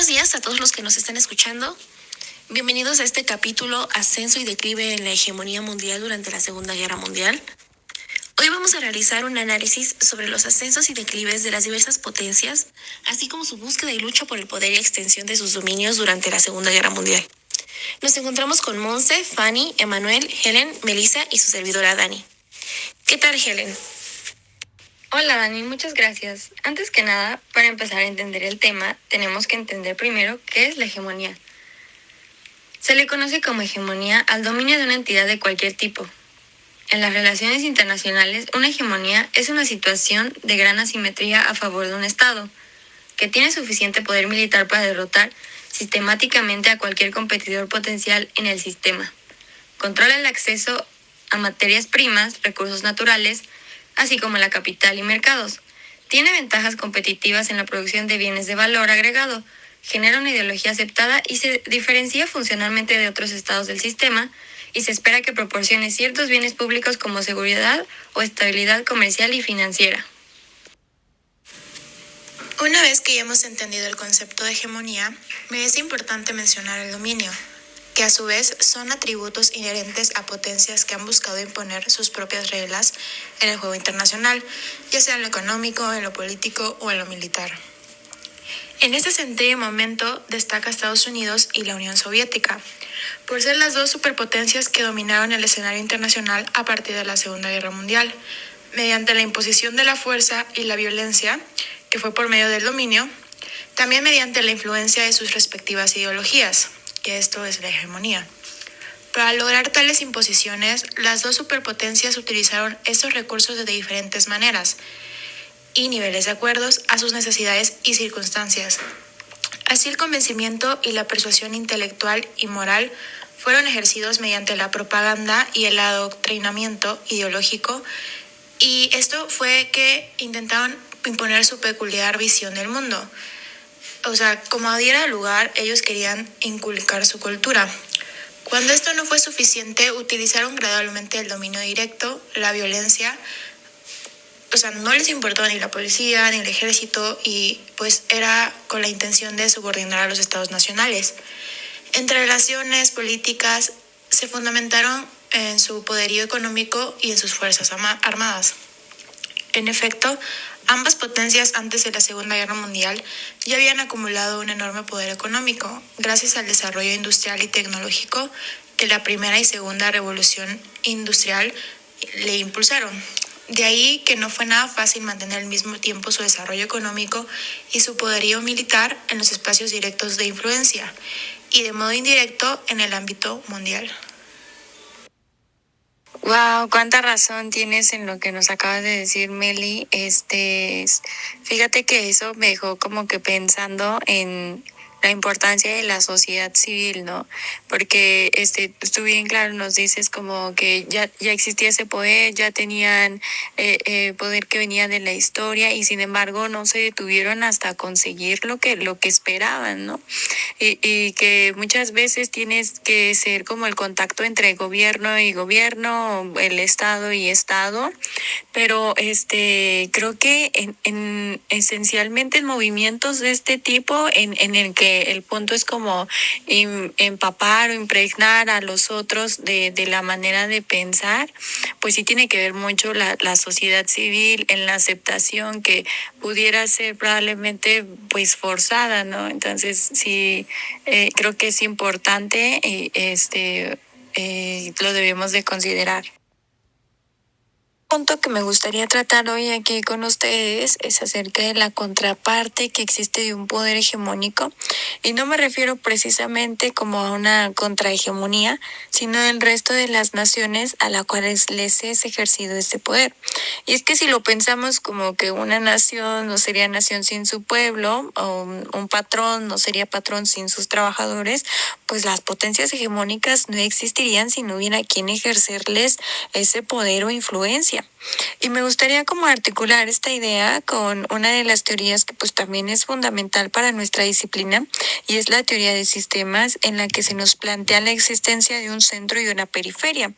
Buenos días a todos los que nos están escuchando. Bienvenidos a este capítulo Ascenso y declive en la hegemonía mundial durante la Segunda Guerra Mundial. Hoy vamos a realizar un análisis sobre los ascensos y declives de las diversas potencias, así como su búsqueda y lucha por el poder y extensión de sus dominios durante la Segunda Guerra Mundial. Nos encontramos con Monse, Fanny, Emanuel, Helen, Melissa y su servidora Dani. ¿Qué tal, Helen? Hola Dani, muchas gracias. Antes que nada, para empezar a entender el tema, tenemos que entender primero qué es la hegemonía. Se le conoce como hegemonía al dominio de una entidad de cualquier tipo. En las relaciones internacionales, una hegemonía es una situación de gran asimetría a favor de un Estado, que tiene suficiente poder militar para derrotar sistemáticamente a cualquier competidor potencial en el sistema. Controla el acceso a materias primas, recursos naturales, así como la capital y mercados. Tiene ventajas competitivas en la producción de bienes de valor agregado, genera una ideología aceptada y se diferencia funcionalmente de otros estados del sistema, y se espera que proporcione ciertos bienes públicos como seguridad o estabilidad comercial y financiera. Una vez que ya hemos entendido el concepto de hegemonía, me es importante mencionar el dominio, que a su vez son atributos inherentes a potencias que han buscado imponer sus propias reglas en el juego internacional, ya sea en lo económico, en lo político o en lo militar. En este sentido y momento destaca Estados Unidos y la Unión Soviética, por ser las dos superpotencias que dominaron el escenario internacional a partir de la Segunda Guerra Mundial, mediante la imposición de la fuerza y la violencia, que fue por medio del dominio, también mediante la influencia de sus respectivas ideologías, que esto es la hegemonía. Para lograr tales imposiciones, las dos superpotencias utilizaron estos recursos de diferentes maneras y niveles de acuerdos a sus necesidades y circunstancias. Así, el convencimiento y la persuasión intelectual y moral fueron ejercidos mediante la propaganda y el adoctrinamiento ideológico, y esto fue que intentaron imponer su peculiar visión del mundo. O sea, como diera lugar, ellos querían inculcar su cultura. Cuando esto no fue suficiente, utilizaron gradualmente el dominio directo, la violencia. O sea, no les importó ni la policía ni el ejército, y pues era con la intención de subordinar a los estados nacionales. Entre relaciones políticas se fundamentaron en su poderío económico y en sus fuerzas armadas. En efecto, ambas potencias antes de la Segunda Guerra Mundial ya habían acumulado un enorme poder económico gracias al desarrollo industrial y tecnológico que la primera y segunda revolución industrial le impulsaron. De ahí que no fue nada fácil mantener al mismo tiempo su desarrollo económico y su poderío militar en los espacios directos de influencia, y de modo indirecto en el ámbito mundial. Wow, cuánta razón tienes en lo que nos acabas de decir, Meli. Fíjate que eso me dejó como que pensando en la importancia de la sociedad civil, ¿no? Porque tú bien claro nos dices como que ya existía ese poder, ya tenían poder que venía de la historia, y sin embargo no se detuvieron hasta conseguir lo que esperaban, ¿no? Y que muchas veces tienes que ser como el contacto entre gobierno y gobierno, el estado y estado, pero creo que en esencialmente en movimientos de este tipo, en el que el punto es como empapar o impregnar a los otros de la manera de pensar, pues sí tiene que ver mucho la sociedad civil en la aceptación, que pudiera ser probablemente pues forzada, ¿no? Entonces sí, creo que es importante y lo debemos de considerar. Punto que me gustaría tratar hoy aquí con ustedes es acerca de la contraparte que existe de un poder hegemónico, y no me refiero precisamente como a una contrahegemonía, sino del resto de las naciones a las cuales les es ejercido este poder. Y es que si lo pensamos como que una nación no sería nación sin su pueblo, o un patrón no sería patrón sin sus trabajadores, pues las potencias hegemónicas no existirían si no hubiera quien ejercerles ese poder o influencia. Y me gustaría como articular esta idea con una de las teorías que pues también es fundamental para nuestra disciplina, y es la teoría de sistemas, en la que se nos plantea la existencia de un centro y una periferia.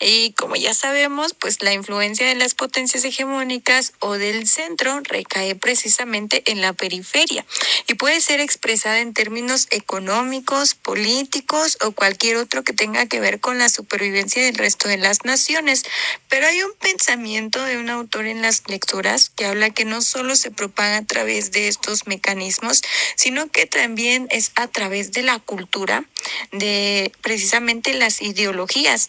Y como ya sabemos, pues la influencia de las potencias hegemónicas o del centro recae precisamente en la periferia y puede ser expresada en términos económicos, políticos o cualquier otro que tenga que ver con la supervivencia del resto de las naciones. Pero hay un pensamiento de un autor en las lecturas que habla que no solo se propaga a través de estos mecanismos, sino que también es a través de la cultura, de precisamente las ideologías.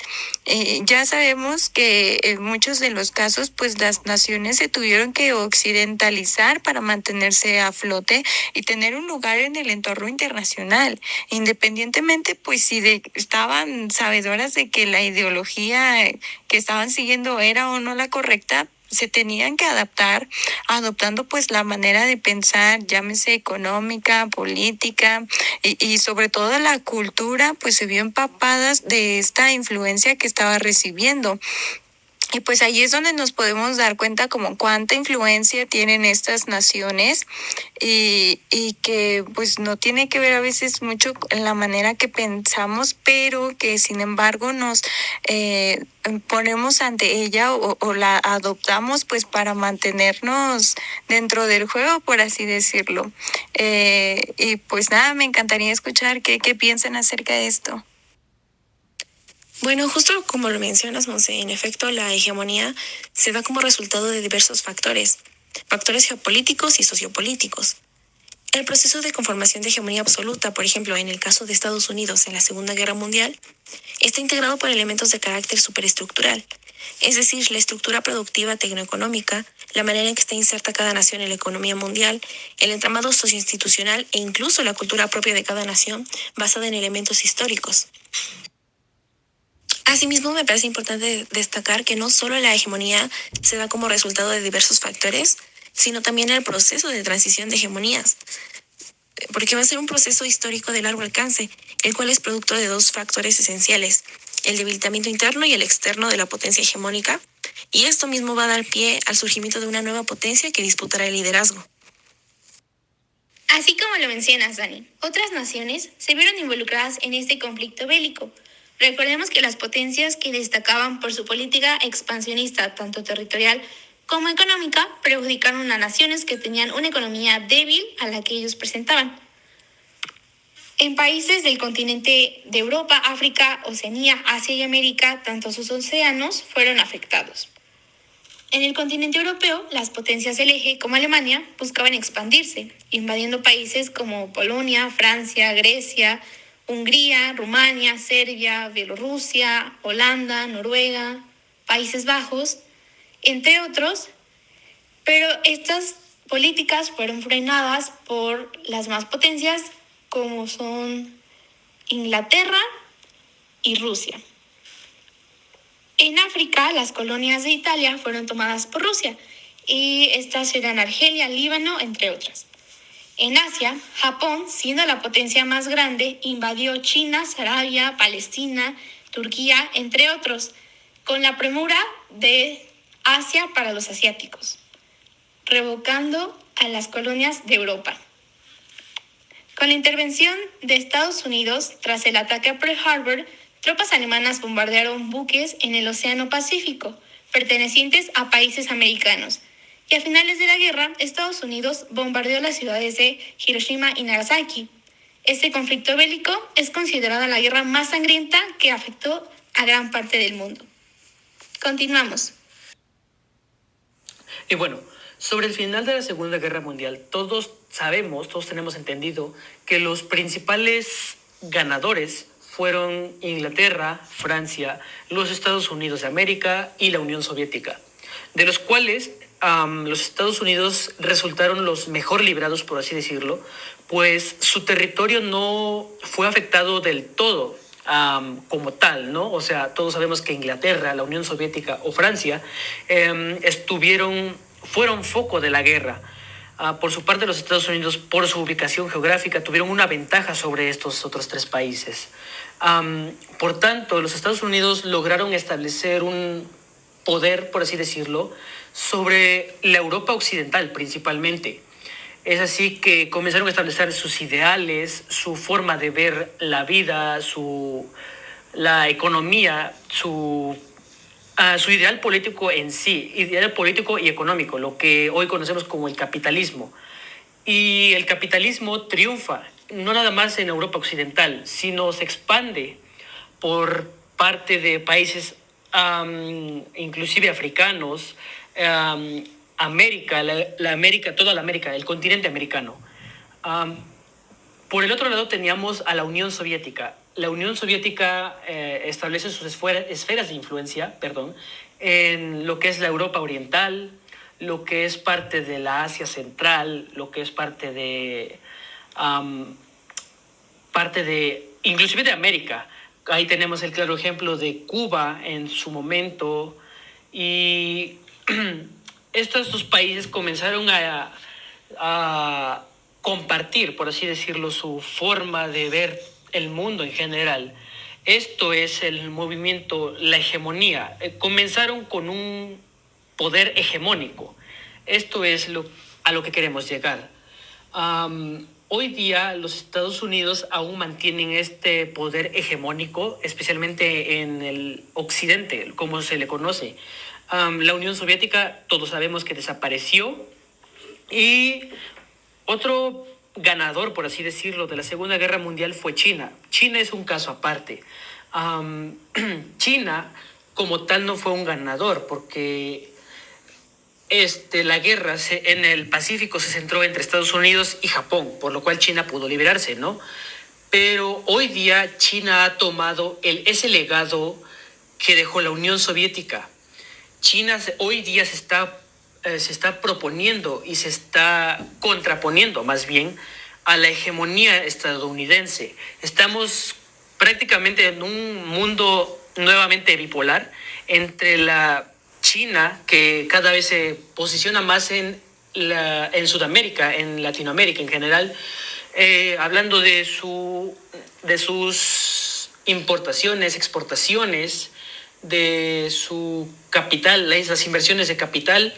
Ya sabemos que en muchos de los casos, pues las naciones se tuvieron que occidentalizar para mantenerse a flote y tener un lugar en el entorno internacional, independientemente, pues si estaban sabedoras de que la ideología que estaban siguiendo era o no la correcta, se tenían que adaptar, adoptando pues la manera de pensar, llámese económica, política y sobre todo la cultura, pues se vio empapadas de esta influencia que estaba recibiendo. Y pues ahí es donde nos podemos dar cuenta como cuánta influencia tienen estas naciones y que pues no tiene que ver a veces mucho en la manera que pensamos, pero que sin embargo nos ponemos ante ella o la adoptamos pues para mantenernos dentro del juego, por así decirlo. Y pues nada, me encantaría escuchar qué piensan acerca de esto. Bueno, justo como lo mencionas, Monse, en efecto, la hegemonía se da como resultado de diversos factores geopolíticos y sociopolíticos. El proceso de conformación de hegemonía absoluta, por ejemplo, en el caso de Estados Unidos en la Segunda Guerra Mundial, está integrado por elementos de carácter superestructural, es decir, la estructura productiva tecnoeconómica, la manera en que está inserta cada nación en la economía mundial, el entramado socioinstitucional e incluso la cultura propia de cada nación basada en elementos históricos. Asimismo, me parece importante destacar que no solo la hegemonía se da como resultado de diversos factores, sino también el proceso de transición de hegemonías, porque va a ser un proceso histórico de largo alcance, el cual es producto de dos factores esenciales, el debilitamiento interno y el externo de la potencia hegemónica, y esto mismo va a dar pie al surgimiento de una nueva potencia que disputará el liderazgo. Así como lo mencionas, Dani, otras naciones se vieron involucradas en este conflicto bélico. Recordemos que las potencias que destacaban por su política expansionista, tanto territorial como económica, perjudicaron a naciones que tenían una economía débil a la que ellos presentaban. En países del continente de Europa, África, Oceanía, Asia y América, tanto sus océanos fueron afectados. En el continente europeo, las potencias del eje, como Alemania, buscaban expandirse, invadiendo países como Polonia, Francia, Grecia, Hungría, Rumania, Serbia, Bielorrusia, Holanda, Noruega, Países Bajos, entre otros, pero estas políticas fueron frenadas por las más potencias como son Inglaterra y Rusia. En África, las colonias de Italia fueron tomadas por Rusia y estas eran Argelia, Líbano, entre otras. En Asia, Japón, siendo la potencia más grande, invadió China, Sarabia, Palestina, Turquía, entre otros, con la premura de Asia para los asiáticos, revocando a las colonias de Europa. Con la intervención de Estados Unidos, tras el ataque a Pearl Harbor, tropas alemanas bombardearon buques en el Océano Pacífico, pertenecientes a países americanos. Y a finales de la guerra, Estados Unidos bombardeó las ciudades de Hiroshima y Nagasaki. Este conflicto bélico es considerada la guerra más sangrienta que afectó a gran parte del mundo. Continuamos. Y bueno, sobre el final de la Segunda Guerra Mundial, todos tenemos entendido que los principales ganadores fueron Inglaterra, Francia, los Estados Unidos de América y la Unión Soviética, de los cuales los Estados Unidos resultaron los mejor librados, por así decirlo, pues su territorio no fue afectado del todo como tal, ¿no? O sea, todos sabemos que Inglaterra, la Unión Soviética o Francia fueron foco de la guerra. Por su parte, los Estados Unidos, por su ubicación geográfica, tuvieron una ventaja sobre estos otros tres países. Por tanto, los Estados Unidos lograron establecer un poder, por así decirlo, sobre la Europa occidental principalmente. Es así que comenzaron a establecer sus ideales, su forma de ver la vida, la economía, su ideal político en sí, ideal político y económico, lo que hoy conocemos como el capitalismo. Y el capitalismo triunfa, no nada más en Europa occidental, sino se expande por parte de países inclusive africanos, América, América, toda la América, el continente americano. Por el otro lado teníamos a la Unión Soviética. La Unión Soviética establece sus esferas de influencia, en lo que es la Europa Oriental, lo que es parte de la Asia Central, lo que es parte de inclusive de América. Ahí tenemos el claro ejemplo de Cuba en su momento. Y estos dos países comenzaron a compartir, por así decirlo, su forma de ver el mundo en general. Esto es el movimiento, la hegemonía. Comenzaron con un poder hegemónico. Esto es a lo que queremos llegar. Hoy día los Estados Unidos aún mantienen este poder hegemónico, especialmente en el occidente, como se le conoce. La Unión Soviética, todos sabemos que desapareció. Y otro ganador, por así decirlo, de la Segunda Guerra Mundial fue China. China es un caso aparte. China, como tal, no fue un ganador, porque la guerra en el Pacífico se centró entre Estados Unidos y Japón, por lo cual China pudo liberarse, ¿no? Pero hoy día China ha tomado ese legado que dejó la Unión Soviética. China hoy día se está proponiendo y se está contraponiendo más bien a la hegemonía estadounidense. Estamos prácticamente en un mundo nuevamente bipolar entre la China, que cada vez se posiciona más en Sudamérica, en Latinoamérica en general, hablando de sus importaciones, exportaciones, de su capital, las inversiones de capital.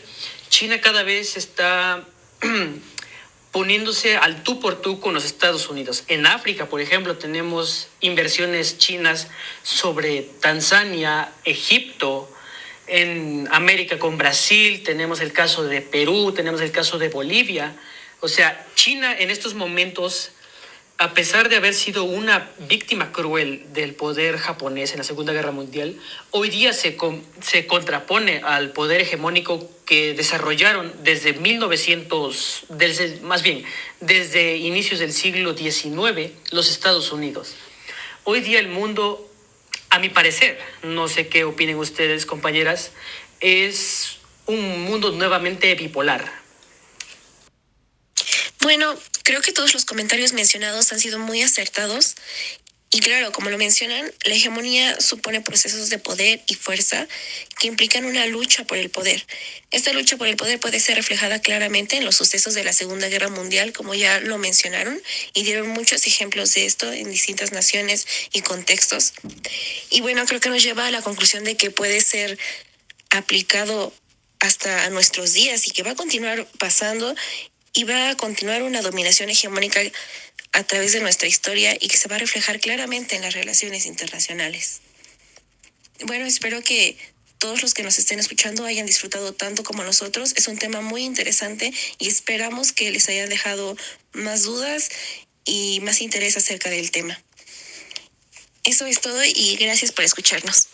China cada vez está poniéndose al tú por tú con los Estados Unidos. En África, por ejemplo, tenemos inversiones chinas sobre Tanzania, Egipto. En América con Brasil, tenemos el caso de Perú, tenemos el caso de Bolivia. O sea, China en estos momentos, a pesar de haber sido una víctima cruel del poder japonés en la Segunda Guerra Mundial, hoy día se contrapone al poder hegemónico que desarrollaron desde desde inicios del siglo XIX, los Estados Unidos. Hoy día el mundo, a mi parecer, no sé qué opinen ustedes, compañeras, es un mundo nuevamente bipolar. Bueno, creo que todos los comentarios mencionados han sido muy acertados. Y claro, como lo mencionan, la hegemonía supone procesos de poder y fuerza que implican una lucha por el poder. Esta lucha por el poder puede ser reflejada claramente en los sucesos de la Segunda Guerra Mundial, como ya lo mencionaron, y dieron muchos ejemplos de esto en distintas naciones y contextos. Y bueno, creo que nos lleva a la conclusión de que puede ser aplicado hasta nuestros días y que va a continuar pasando y va a continuar una dominación hegemónica a través de nuestra historia y que se va a reflejar claramente en las relaciones internacionales. Bueno, espero que todos los que nos estén escuchando hayan disfrutado tanto como nosotros. Es un tema muy interesante y esperamos que les hayan dejado más dudas y más interés acerca del tema. Eso es todo y gracias por escucharnos.